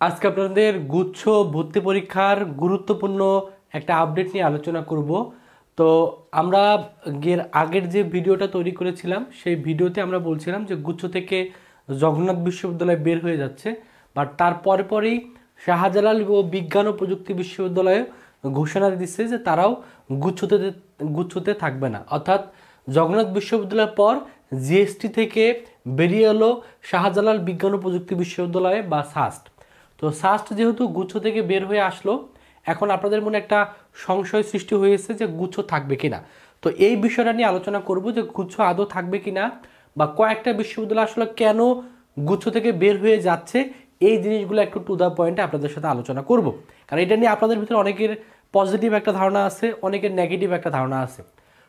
আজকে আপনাদের গুচ্ছ ভর্তি পরীক্ষার গুরুত্বপূর্ণ একটা আপডেট নিয়ে আলোচনা করব। তো আমরা আগের যে ভিডিওটা তৈরি করেছিলাম সেই ভিডিওতে আমরা বলছিলাম যে গুচ্ছ থেকে জগন্নাথ বিশ্ববিদ্যালয় বের হয়ে যাচ্ছে, বাট তার পরেই শাহজালাল ও বিজ্ঞান ও প্রযুক্তি বিশ্ববিদ্যালয়ে ঘোষণা দিচ্ছে যে তারাও গুচ্ছতে থাকবে না। অর্থাৎ জগন্নাথ বিশ্ববিদ্যালয়ের পর জিএসটি থেকে বেরিয়ে এলো শাহজালাল বিজ্ঞান ও প্রযুক্তি বিশ্ববিদ্যালয়ে বা সাস্ট। তো সাস্ট যেহেতু গুচ্ছ থেকে বের হয়ে আসলো, এখন আপনাদের মনে একটা সংশয় সৃষ্টি হয়েছে যে গুচ্ছ থাকবে কিনা। তো এই বিষয়টা নিয়ে আলোচনা করব যে গুচ্ছ আদৌ থাকবে কিনা, বা কয়েকটা বিশ্ববিদ্যালয় আসলে কেন গুচ্ছ থেকে বের হয়ে যাচ্ছে, এই জিনিসগুলো একটু টু দ্য পয়েন্টে আপনাদের সাথে আলোচনা করব। কারণ এটা নিয়ে আপনাদের ভিতরে অনেকের পজিটিভ একটা ধারণা আছে, অনেকের নেগেটিভ একটা ধারণা আছে।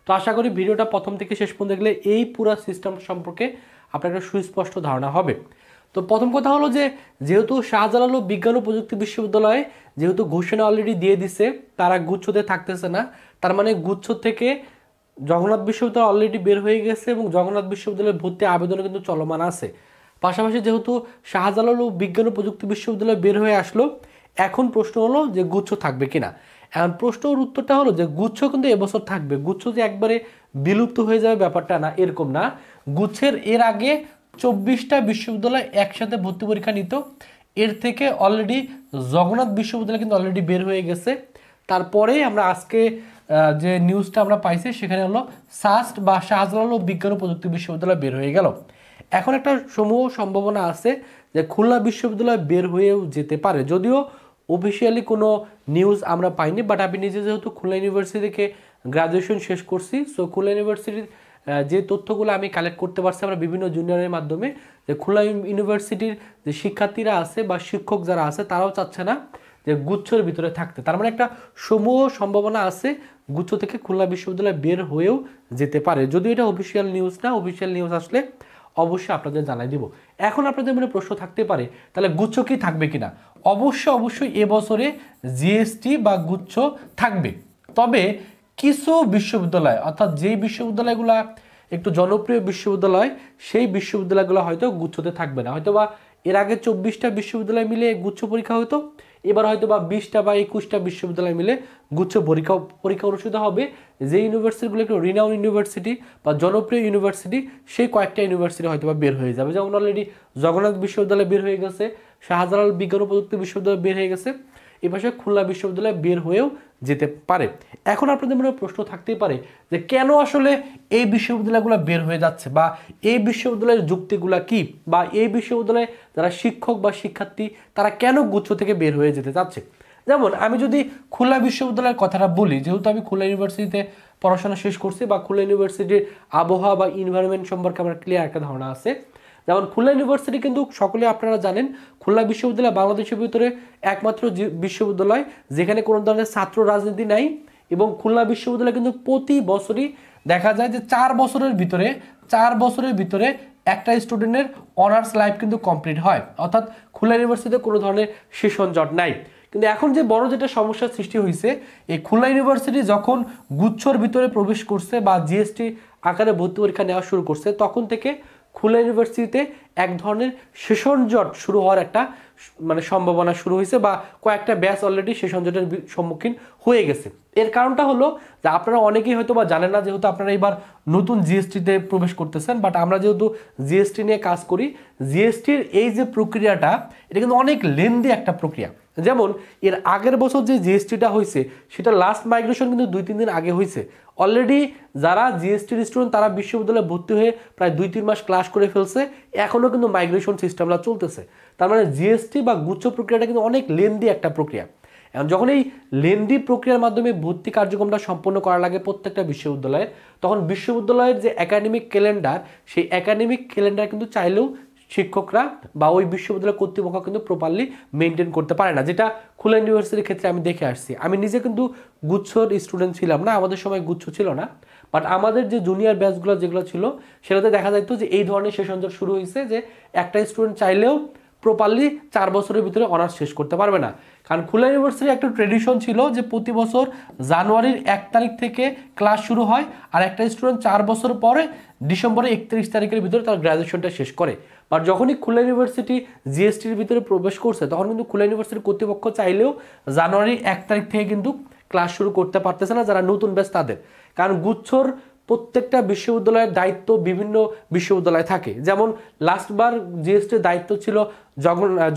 তো আশা করি ভিডিওটা প্রথম থেকে শেষ পর্যন্ত দেখলে এই পুরো সিস্টেম সম্পর্কে আপনার একটা সুস্পষ্ট ধারণা হবে। তো প্রথম কথা হলো যে যেহেতু শাহজালাল বিজ্ঞান ও প্রযুক্তি বিশ্ববিদ্যালয়ে যেহেতু ঘোষণা অলরেডি দিয়ে দিছে তারা গুচ্ছতে থাকতেছে না, তার মানে গুচ্ছ থেকে জগন্নাথ বিশ্ববিদ্যালয় অলরেডি বের হয়ে গেছে এবং জগন্নাথ বিশ্ববিদ্যালয়ের ভর্তি আবেদন কিন্তু চলমান আছে। পাশাপাশি যেহেতু শাহজালাল বিজ্ঞান ও প্রযুক্তি বিশ্ববিদ্যালয় বের হয়ে আসলো, এখন প্রশ্ন হলো যে গুচ্ছ থাকবে কিনা। এখন প্রশ্নের উত্তরটা হলো যে গুচ্ছ কিন্তু এবছর থাকবে। গুচ্ছ যে একবারে বিলুপ্ত হয়ে যাবে ব্যাপারটা না, এরকম না। গুচ্ছের এর আগে 24টা বিশ্ববিদ্যালয় একসাথে ভর্তি পরীক্ষা নিত, এর থেকে অলরেডি জগন্নাথ বিশ্ববিদ্যালয় কিন্তু অলরেডি বের হয়ে গেছে। তারপরেই আমরা আজকে যে নিউজটা আমরা পাইছি সেখানে হলো সাস্ট বা শাহজালাল বিজ্ঞান ও প্রযুক্তি বিশ্ববিদ্যালয় বের হয়ে গেল। এখন একটা সমূহ সম্ভাবনা আছে যে খুলনা বিশ্ববিদ্যালয় বের হয়েও যেতে পারে, যদিও অফিসিয়ালি কোনো নিউজ আমরা পাইনি। বাট আমি নিজে যেহেতু খুলনা ইউনিভার্সিটি থেকে গ্রাজুয়েশন শেষ করছি, সো খুলনা ইউনিভার্সিটির যে তথ্যগুলো আমি কালেক্ট করতে পারছি আমরা বিভিন্ন জুনিয়রের মাধ্যমে, যে খুলনা ইউনিভার্সিটির যে শিক্ষার্থীরা আছে বা শিক্ষক যারা আছে তারাও চাচ্ছে না যে গুচ্ছের ভিতরে থাকতে। তার মানে একটা সমূহ সম্ভাবনা আছে গুচ্ছ থেকে খুলনা বিশ্ববিদ্যালয় বের হয়েও যেতে পারে, যদিও এটা অফিসিয়াল নিউজ না। অফিসিয়াল নিউজ আসলে অবশ্যই আপনাদের জানাই দিব। এখন আপনাদের মনে প্রশ্ন থাকতে পারে তাহলে গুচ্ছ কি থাকবে কিনা। অবশ্যই এবছরে জিএসটি বা গুচ্ছ থাকবে, তবে কিছু বিশ্ববিদ্যালয় অর্থাৎ যেই বিশ্ববিদ্যালয়গুলো একটু জনপ্রিয় বিশ্ববিদ্যালয় সেই বিশ্ববিদ্যালয়গুলো হয়তো গুচ্ছতে থাকবে না। হয়তো বা এর আগে 24টা বিশ্ববিদ্যালয় মিলে গুচ্ছ পরীক্ষা হতো, এবার হয়তো বা 20টা বা 21টা বিশ্ববিদ্যালয় মিলে গুচ্ছ পরীক্ষা অনুষ্ঠিত হবে। যে ইউনিভার্সিটিগুলো একটু রিনাউন ইউনিভার্সিটি বা জনপ্রিয় ইউনিভার্সিটি, সেই কয়েকটা ইউনিভার্সিটি হয়তো বা বের হয়ে যাবে। যেমন অলরেডি জগন্নাথ বিশ্ববিদ্যালয় বের হয়ে গেছে, শাহজালাল বিজ্ঞান ও প্রযুক্তি বিশ্ববিদ্যালয় বের হয়ে গেছে, এই পাশে খুলনা বিশ্ববিদ্যালয় বের হয়েও যেতে পারে। এখন আপনাদের মনে প্রশ্ন থাকতেই পারে যে কেন আসলে এই বিশ্ববিদ্যালয়গুলো বের হয়ে যাচ্ছে, বা এই বিশ্ববিদ্যালয়ের যুক্তিগুলো কি, বা এই বিশ্ববিদ্যালয়ে যারা শিক্ষক বা শিক্ষার্থী তারা কেন গুচ্ছ থেকে বের হয়ে যেতে চাচ্ছে। যেমন আমি যদি খুলনা বিশ্ববিদ্যালয়ের কথাটা বলি, যেহেতু আমি খুলনা ইউনিভার্সিটিতে পড়াশোনা শেষ করছি বা খুলনা ইউনিভার্সিটির আবহাওয়া বা ইনভায়রনমেন্ট সম্পর্কে আমার ক্লিয়ার একটা ধারণা আছে। যেমন খুলনা ইউনিভার্সিটি কিন্তু সকলে আপনারা জানেন খুলনা বিশ্ববিদ্যালয় বাংলাদেশের ভিতরে একমাত্র বিশ্ববিদ্যালয় যেখানে কোনো ধরনের ছাত্র রাজনীতি নাই, এবং খুলনা বিশ্ববিদ্যালয় কিন্তু প্রতি বছরই দেখা যায় যে 4 বছরের ভিতরে একটা স্টুডেন্টের অনার্স লাইফ কিন্তু কমপ্লিট হয়। অর্থাৎ খুলনা ইউনিভার্সিটিতে কোনো ধরনের সেশন জট নাই। কিন্তু এখন যে বড় যেটা সমস্যার সৃষ্টি হয়েছে, এই খুলনা ইউনিভার্সিটি যখন গুচ্ছর ভিতরে প্রবেশ করছে বা জিএসটি আকারে ভর্তি পরীক্ষা নেওয়া শুরু করছে, তখন থেকে খুলনা ইউনিভার্সিটিতে এক ধরনের সেশন জট শুরু হওয়ার একটা সম্ভাবনা শুরু হয়েছে, বা কয়েকটা ব্যাচ অলরেডি সেশন জটের সম্মুখীন হয়ে গেছে। এর কারণটা হলো যে আপনারা অনেকেই হয়তো বা জানেন না, যেহেতু আপনারা এবার নতুন জিএসটিতে প্রবেশ করতেছেন, বাট আমরা যেহেতু জিএসটি নিয়ে কাজ করি, জিএসটির এই যে প্রক্রিয়াটা এটা কিন্তু অনেক লেন্দি একটা প্রক্রিয়া। যেমন এর আগের বছর যে জিএসটিটা হয়েছে সেটা লাস্ট মাইগ্রেশন কিন্তু 2-3 দিন আগে হয়েছে। অলরেডি যারা জিএসটির স্টুডেন্ট তারা বিশ্ববিদ্যালয়ে ভর্তি হয়ে প্রায় 2-3 মাস ক্লাস করে ফেলছে, এখনও কিন্তু মাইগ্রেশন সিস্টেমটা চলতেছে। তার মানে জিএসটি বা গুচ্ছ প্রক্রিয়াটা কিন্তু অনেক লেন্দি একটা প্রক্রিয়া। এখন যখন এই লেন্দি প্রক্রিয়ার মাধ্যমে ভর্তি কার্যক্রমটা সম্পন্ন করা লাগে প্রত্যেকটা বিশ্ববিদ্যালয়ে, তখন বিশ্ববিদ্যালয়ের যে একাডেমিক ক্যালেন্ডার, সেই একাডেমিক ক্যালেন্ডার কিন্তু চাইলেও শিক্ষকরা বা ওই বিশ্ববিদ্যালয় কর্তৃপক্ষ কিন্তু প্রপারলি মেনটেন করতে পারে না, যেটা খুলনা ইউনিভার্সিটির ক্ষেত্রে আমি দেখে আসছি। আমি নিজে কিন্তু গুচ্ছর স্টুডেন্ট ছিলাম না, আমাদের সময় গুচ্ছ ছিল না, বাট আমাদের যে জুনিয়র ব্যাচগুলো যেগুলো ছিল সেটাতে দেখা যেত যে এই ধরনের সেশন জট শুরু হয়েছে যে একটা স্টুডেন্ট চাইলেও প্রপারলি 4 বছরের ভিতরে অনার্স শেষ করতে পারবে না। কারণ খুলনা ইউনিভার্সিটির একটা ট্রেডিশন ছিল যে প্রতি বছর জানুয়ারির 1 তারিখ থেকে ক্লাস শুরু হয়, আর একটা স্টুডেন্ট 4 বছর পরে ডিসেম্বরের 31 তারিখের ভিতরে তার গ্র্যাজুয়েশনটা শেষ করে। বাট যখনই খুলনা ইউনিভার্সিটি জিএসটির ভিতরে প্রবেশ করছে তখন কিন্তু খুলনা ইউনিভার্সিটির কর্তৃপক্ষ চাইলেও জানুয়ারির 1 তারিখ থেকে কিন্তু ক্লাস শুরু করতে পারতেছে না যারা নতুন ব্যাচ তাদের, কারণ গুচ্ছর প্রত্যেকটা বিশ্ববিদ্যালয়ের দায়িত্ব বিভিন্ন বিশ্ববিদ্যালয়ে থাকে। যেমন লাস্টবার জিএসটির দায়িত্ব ছিল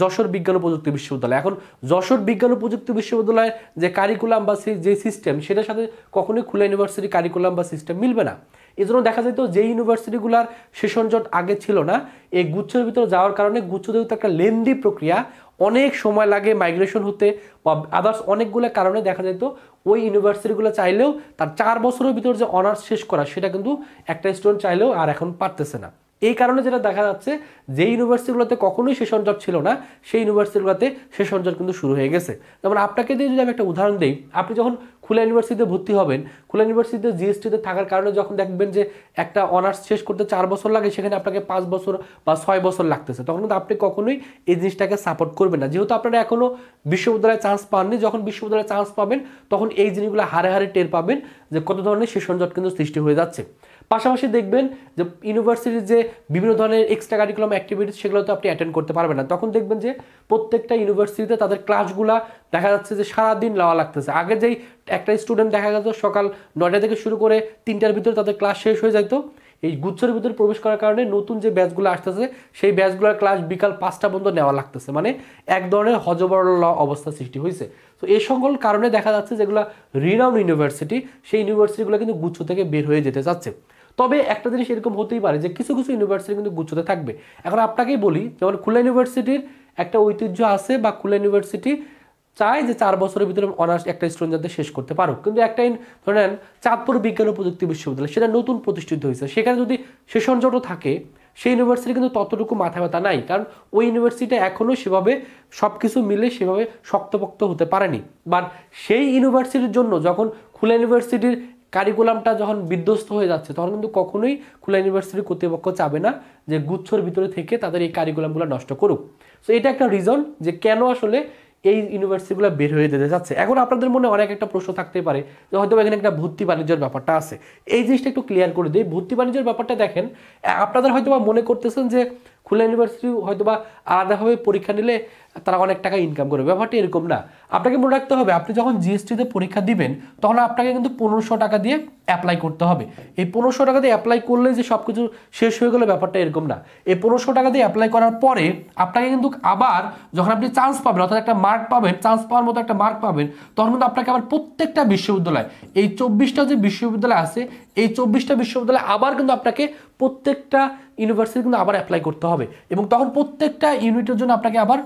যশোর বিজ্ঞান ও প্রযুক্তি বিশ্ববিদ্যালয়। এখন যশোর বিজ্ঞান ও প্রযুক্তি বিশ্ববিদ্যালয়ের যে কারিকুলাম বা যে সিস্টেম সেটার সাথে কখনোই খুলনা ইউনিভার্সিটি কারিকুলাম বা সিস্টেম মিলবে না। এই জন্য দেখা যেত যে ইউনিভার্সিটিগুলোর সেশন জট আগে ছিল না, এই গুচ্ছের ভিতরে যাওয়ার কারণে গুচ্ছ যেহেতু একটা লেন্দি প্রক্রিয়া, অনেক সময় লাগে মাইগ্রেশন হতে বা আদার্স অনেকগুলো কারণে দেখা যেত ওই ইউনিভার্সিটিগুলো চাইলেও তার 4 বছরের ভিতর যে অনার্স শেষ করা সেটা কিন্তু একটা স্টুডেন্ট চাইলেও আর এখন পারতেছে না। এই কারণে যেটা দেখা যাচ্ছে যে ইউনিভার্সিটিগুলোতে কখনোই সেশন জট ছিল না সেই ইউনিভার্সিটিগুলোতে সেশন জট কিন্তু শুরু হয়ে গেছে। যেমন আপনাকে দিয়ে যদি আমি একটা উদাহরণ দিই, আপনি যখন খুলনা ইউনিভার্সিটিতে ভর্তি হবেন, খুলনা ইউনিভার্সিটিতে জিএসটিতে থাকার কারণে যখন দেখবেন যে একটা অনার্স শেষ করতে 4 বছর লাগে সেখানে আপনাকে 5 বছর বা 6 বছর লাগতেছে, তখন কিন্তু আপনি কখনোই এই জিনিসটাকে সাপোর্ট করবেন না, যেহেতু আপনারা এখনও বিশ্ববিদ্যালয়ে চান্স পাননি। যখন বিশ্ববিদ্যালয়ে চান্স পাবেন তখন এই জিনিসগুলো হারে হারে টের পাবেন যে কত ধরনের সেশন জট কিন্তু সৃষ্টি হয়ে যাচ্ছে। পাশাপাশি দেখবেন যে ইউনিভার্সিটির যে বিভিন্ন ধরনের এক্সট্রা কারিকুলাম অ্যাক্টিভিটিস সেগুলো তো আপনি অ্যাটেন্ড করতে পারবেন না। তখন দেখবেন যে প্রত্যেকটা ইউনিভার্সিটিতে তাদের ক্লাসগুলা দেখা যাচ্ছে যে সারাদিন নেওয়া লাগতেছে। আগে যেই একটা স্টুডেন্ট দেখা যেত সকাল 9টা থেকে শুরু করে 3টার ভিতরে তাদের ক্লাস শেষ হয়ে যেত, এই গুচ্ছের ভিতরে প্রবেশ করার কারণে নতুন যে ব্যাচগুলো আসতেছে সেই ব্যাচগুলোর ক্লাস বিকাল 5টা পর্যন্ত নেওয়া লাগতেছে, মানে এক ধরনের হজবরল অবস্থা সৃষ্টি হয়েছে। তো এই সকল কারণে দেখা যাচ্ছে যেগুলো রিনাউন্ড ইউনিভার্সিটি সেই ইউনিভার্সিটিগুলো কিন্তু গুচ্ছ থেকে বের হয়ে যেতে চাচ্ছে। তবে একটা জিনিস এরকম হতেই পারে যে কিছু কিছু ইউনিভার্সিটি কিন্তু গুচ্ছতে থাকবে। এখন আপনাকেই বলি, যেমন খুলনা ইউনিভার্সিটির একটা ঐতিহ্য আছে বা খুলনা ইউনিভার্সিটি চায় যে 4 বছরের ভিতরে অনার্স একটা স্টুডেন্ট যাতে শেষ করতে পারো, কিন্তু একটা ধরেন চাঁদপুর বিজ্ঞান ও প্রযুক্তি বিশ্ববিদ্যালয় সেটা নতুন প্রতিষ্ঠিত হয়েছে, সেখানে যদি সেশন জটও থাকে সেই ইউনিভার্সিটি কিন্তু ততটুকু মাথা ব্যথা নাই, কারণ ওই ইউনিভার্সিটি এখনও সেভাবে সব কিছু মিলে সেভাবে শক্তপোক্ত হতে পারেনি। বাট সেই ইউনিভার্সিটির জন্য যখন খুলনা ইউনিভার্সিটির কারিকুলামটা যখন বিধ্বস্ত হয়ে যাচ্ছে তখন কিন্তু কখনোই খুলনা ইউনিভার্সিটির কর্তৃপক্ষ চাবে না যে গুচ্ছর ভিতরে থেকে তাদের এই কারিকুলামগুলো নষ্ট করুক। সো এটা একটা রিজন যে কেন আসলে এই ইউনিভার্সিটিগুলো বের হয়ে যেতে যাচ্ছে। এখন আপনাদের মনে অনেক একটা প্রশ্ন থাকতে পারে যে হয়তো এখানে একটা ভর্তি বাণিজ্যের ব্যাপারটা আছে, এই জিনিসটা একটু ক্লিয়ার করে দিই। ভর্তি বাণিজ্যের ব্যাপারটা দেখেন, আপনাদের হয়তো বা মনে করতেছেন যে খুলনা ইউনিভার্সিটি হয়তো বা আলাদাভাবে পরীক্ষা নিলে তারা অনেক টাকা ইনকাম করবে, ব্যাপারটা এরকম না। আপনাকে মনে রাখতে হবে আপনি যখন জিএসটিতে পরীক্ষা দিবেন তখন আপনাকে কিন্তু 1500 টাকা দিয়ে অ্যাপ্লাই করতে হবে। এই 1500 টাকা দিয়ে অ্যাপ্লাই করলে যে সব কিছু শেষ হয়ে গেলে ব্যাপারটা এরকম না। এই 1500 টাকা দিয়ে অ্যাপ্লাই করার পরে আপনাকে কিন্তু আবার যখন আপনি চান্স পাবেন অর্থাৎ একটা মার্ক পাবেন, চান্স পাওয়ার মতো একটা মার্ক পাবেন, তখন কিন্তু আপনাকে আবার প্রত্যেকটা বিশ্ববিদ্যালয়, এই 24টা যে বিশ্ববিদ্যালয় আছে এই 24টা বিশ্ববিদ্যালয় আবার কিন্তু আপনাকে প্রত্যেকটা ইউনিভার্সিটি কিন্তু আবার অ্যাপ্লাই করতে হবে, এবং তখন প্রত্যেকটা ইউনিটের জন্য আপনাকে আবার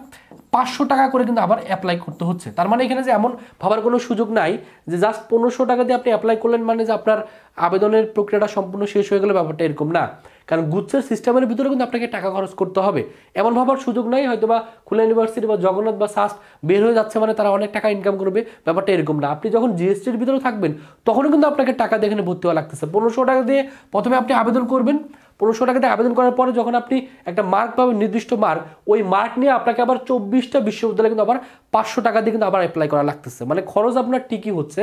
500 টাকা করে কিন্তু আবার অ্যাপ্লাই করতে হচ্ছে। তার মানে এখানে যে এমন ভাবার কোনো সুযোগ নাই যে জাস্ট 1500 টাকা দিয়ে আপনি অ্যাপ্লাই করলেন মানে যে আপনার আবেদনের প্রক্রিয়াটা সম্পূর্ণ শেষ হয়ে গেলে, ব্যাপারটা এরকম না। কারণ গুচ্ছের সিস্টেমের ভিতরে কিন্তু আপনাকে টাকা খরচ করতে হবে, এমন ভাবার সুযোগ নাই হয়তো বা খুলনা ইউনিভার্সিটি বা জগন্নাথ বা সাস্ট বের হয়ে যাচ্ছে মানে তারা অনেক টাকা ইনকাম করবে, ব্যাপারটা এরকম না। আপনি যখন জিএসটির ভিতরে থাকবেন তখনও কিন্তু আপনাকে টাকা দিয়ে এখানে ভর্তি হওয়া লাগতেছে। 1500 টাকা দিয়ে প্রথমে আপনি আবেদন করবেন, 1500 টাকা দিয়ে আবেদন করার পরে যখন আপনি একটা মার্ক পাবেন, নির্দিষ্ট মার্ক, ওই মার্ক নিয়ে আপনাকে আবার 24টা বিশ্ববিদ্যালয়ে কিন্তু আবার 500 টাকা দিয়ে কিন্তু আবার অ্যাপ্লাই করা লাগতেছে, মানে খরচ আপনার ঠিকই হচ্ছে।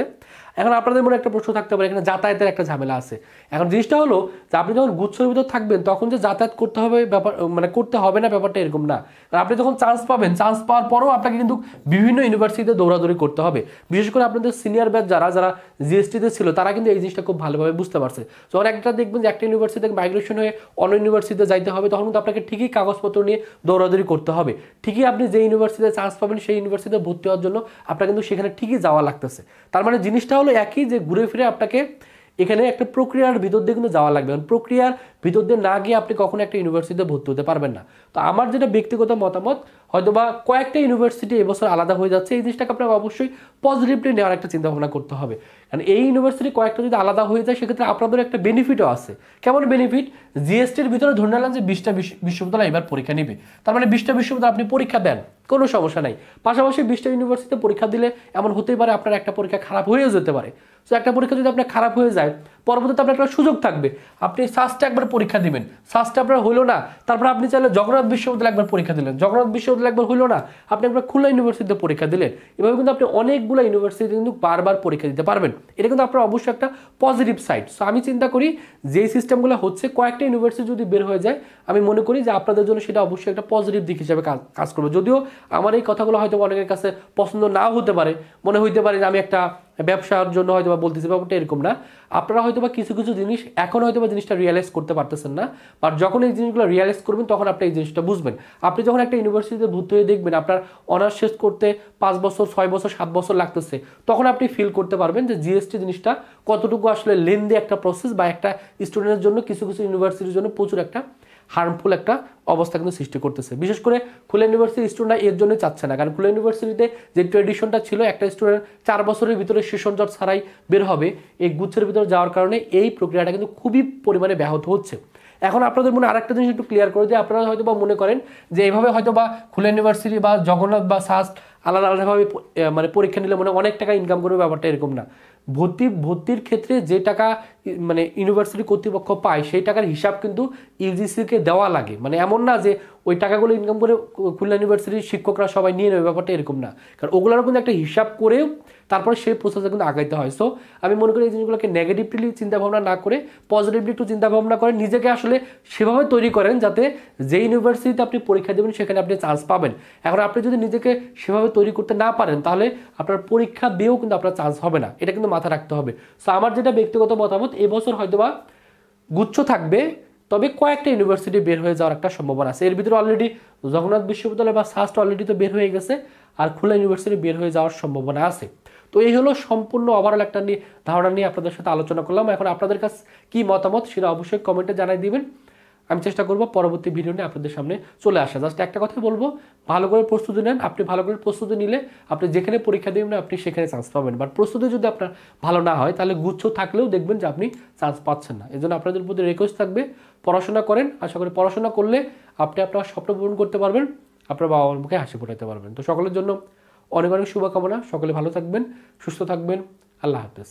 এখন আপনাদের মনে একটা প্রশ্ন থাকতে পারে এখানে যাতায়াতের একটা ঝামেলা আছে। এখন জিনিসটা হলো যে আপনি যখন গুচ্ছের ভিতর থাকবেন তখন যে যাতায়াত করতে হবে ব্যাপার মানে করতে হবে না, ব্যাপারটা এরকম না। আপনি যখন চান্স পাবেন, চান্স পাওয়ার পরেও আপনাকে কিন্তু বিভিন্ন ইউনিভার্সিটিতে দৌড়াদৌড়ি করতে হবে। বিশেষ করে আপনাদের সিনিয়র ব্যাচ যারা যারা জিএসটিতে ছিল তারা কিন্তু এই জিনিসটা খুব ভালোভাবে বুঝতে পারছে। যখন একটা দেখবেন যে একটা ইউনিভার্সিটি থেকে মাইগ্রেশন হয়ে অন্য ইউনিভার্সিটিতে যাইতে হবে তখন কিন্তু আপনাকে ঠিকই কাগজপত্র নিয়ে দৌড়াদৌড়ি করতে হবে। ঠিকই আপনি যে ইউনিভার্সিটিতে চান্স পাবেন সেই ইউনিভার্সিটিতে ভর্তি হওয়ার জন্য আপনার কিন্তু সেখানে ঠিকই যাওয়া লাগতেছে। তার মানে জিনিসটা হলো একই, যে ঘুরে ফিরে আপনাকে এখানে একটা প্রক্রিয়ার ভিতর দিয়ে কিন্তু যাওয়া লাগবে। প্রক্রিয়ার ভিতর দিয়ে না গিয়ে আপনি কখনো একটা ইউনিভার্সিটিতে ভর্তি হতে পারবেন না। তো আমার যেটা ব্যক্তিগত মতামত, হয়তোবা কয়েকটা ইউনিভার্সিটি এবছর আলাদা হয়ে যাচ্ছে, এই জিনিসটাকে আপনাকে অবশ্যই পজিটিভলি নেওয়ার একটা চিন্তা ভাবনা করতে হবে। কারণ এই ইউনিভার্সিটি কয়েকটা যদি আলাদা হয়ে যায় সেক্ষেত্রে আপনাদের একটা বেনিফিটও আছে। কেমন বেনিফিট? জিএসটির ভিতরে ধরে নিলাম যে 20টা বিশ্ববিদ্যালয় এবার পরীক্ষা নেবে, তার মানে 20টা বিশ্ববিদ্যালয় আপনি পরীক্ষা দেন, কোনো সমস্যা নাই। পাশাপাশি 20টা ইউনিভার্সিটিতে পরীক্ষা দিলে এমন হতেই পারে আপনার একটা পরীক্ষা খারাপ হয়েও যেতে পারে। তো একটা পরীক্ষা যদি আপনার খারাপ হয়ে যায় পরবর্তীতে আপনার একটা সুযোগ থাকবে, আপনি সাস্টে একবার পরীক্ষা দিবেন, সাস্টে আপনার হলো না, তারপর আপনি চাইলে জগন্নাথ বিশ্ববিদ্যালয়ে একবার পরীক্ষা দিলেন, জগন্নাথ বিশ্ববিদ্যালয়ে একবার হলো না, আপনি একবার খুলনা ইউনিভার্সিটিতে পরীক্ষা দিলেন। এভাবে কিন্তু আপনি অনেকগুলো ইউনিভার্সিটিতে কিন্তু বারবার পরীক্ষা দিতে পারবেন। এটা কিন্তু আপনার অবশ্যই একটা পজিটিভ সাইড। সো আমি চিন্তা করি যে সিস্টেমগুলো হচ্ছে কয়েকটা ইউনিভার্সিটি যদি বের হয়ে যায়, আমি মনে করি যে আপনাদের জন্য সেটা অবশ্যই একটা পজিটিভ দিক হিসেবে কাজ করবে। যদিও আমার এই কথাগুলো হয়তো অনেকের কাছে পছন্দ নাও হতে পারে, মনে হইতে পারে যে আমি একটা ব্যবসার জন্য হয়তো বা বলতেছি, ব্যাপারটা এরকম না। আপনারা হয়তো বা কিছু কিছু জিনিস এখন হয়তো বা জিনিসটা রিয়েলাইজ করতে পারতেছেন না, বাট যখন এই জিনিসগুলো রিয়েলাইজ করবেন তখন আপনি এই জিনিসটা বুঝবেন। আপনি যখন একটা ইউনিভার্সিটিতে ভর্তি হয়ে দেখবেন আপনার অনার্স শেষ করতে 5 বছর 6 বছর 7 বছর লাগতেছে, তখন আপনি ফিল করতে পারবেন যে জিএসটি জিনিসটা কতটুকু আসলে লেন্দি একটা প্রসেস, বা একটা স্টুডেন্টের জন্য কিছু কিছু ইউনিভার্সিটির জন্য প্রচুর একটা হার্মফুল একটা অবস্থা কিন্তু সৃষ্টি করতেছে। বিশেষ করে খুলনা ইউনিভার্সিটির স্টুডেন্টরা এর জন্যই চাচ্ছে না, কারণ খুলনা ইউনিভার্সিটিতে যে ট্রেডিশনটা ছিল একটা স্টুডেন্ট 4 বছরের ভিতরে সেশন জট ছাড়াই বের হবে, এই গুচ্ছের ভিতরে যাওয়ার কারণে এই প্রক্রিয়াটা কিন্তু খুবই পরিমাণে ব্যাহত হচ্ছে। এখন আপনাদের মনে আরেকটা জিনিস একটু ক্লিয়ার করে দিয়ে, আপনারা হয়তো বা মনে করেন যে এইভাবে হয়তো বা খুলনা ইউনিভার্সিটি বা জগন্নাথ বা সাস্ট আলাদা আলাদাভাবে মানে পরীক্ষা নিলে মানে অনেক টাকা ইনকাম করবে, ব্যাপারটা এরকম না। ভর্তির ক্ষেত্রে যে টাকা মানে ইউনিভার্সিটি কর্তৃপক্ষ পায় সেই টাকার হিসাব কিন্তু ইউজিসিকে দেওয়া লাগে। মানে এমন না যে ওই টাকাগুলো ইনকাম করে খুলনা ইউনিভার্সিটির শিক্ষকরা সবাই নিয়ে নেবে, ব্যাপারটা এরকম না। কারণ ওগুলোরও কিন্তু একটা হিসাব করেও তারপরে সেই প্রসেসে কিন্তু আগাইতে হয়। সো আমি মনে করি এই জিনিসগুলোকে নেগেটিভলি চিন্তাভাবনা না করে পজিটিভলি একটু চিন্তাভাবনা করেন, নিজেকে আসলে সেভাবে তৈরি করেন যাতে যে ইউনিভার্সিটিতে আপনি পরীক্ষা দেবেন সেখানে আপনি চান্স পাবেন। এখন আপনি যদি নিজেকে সেভাবে তৈরি করতে না পারেন তাহলে আপনার পরীক্ষা দিয়েও কিন্তু আপনার চান্স হবে না, এটা কিন্তু মাথায় রাখতে হবে। সো আমার যেটা ব্যক্তিগত মতামত, এবছর হয়তোবা গুচ্ছ থাকবে, তবে কয়েকটা ইউনিভার্সিটি বের হয়ে যাওয়ার একটা সম্ভাবনা আছে। এর ভিতরে অলরেডি জগন্নাথ বিশ্ববিদ্যালয় বা সাস্ট অলরেডি তো বের হয়ে গেছে, আর খুলনা ইউনিভার্সিটি বের হয়ে যাওয়ার সম্ভাবনা আছে। তো এই হলো সম্পূর্ণ ওভারঅল একটা ধারণা নিয়ে আপনাদের সাথে আলোচনা করলাম। এখন আপনাদের কাছে কি মতামত সেটা অবশ্যই কমেন্টে জানাই দিবেন। আমি চেষ্টা করব পরবর্তী ভিডিও নিয়ে আপনাদের সামনে চলে আসা। জাস্ট একটা কথা বলবো, ভালো করে প্রস্তুতি নেন। আপনি ভালো করে প্রস্তুতি নিলে আপনি যেখানে পরীক্ষা দেবেন আপনি সেখানে চান্স পাবেন। বাট প্রস্তুতি যদি আপনার ভালো না হয় তাহলে গুচ্ছ থাকলেও দেখবেন যে আপনি চান্স পাচ্ছেন না। এই জন্য আপনাদের প্রতি রিকোয়েস্ট থাকবে, পড়াশোনা করেন। আশা করি পড়াশোনা করলে আপনি আপনার স্বপ্ন পূরণ করতে পারবেন, আপনার বাবা মার মুখে হাসি ফোটাতে পারবেন। তো সকলের জন্য অনেক অনেক শুভকামনা। সকলে ভালো থাকবেন, সুস্থ থাকবেন। আল্লাহ হাফেজ।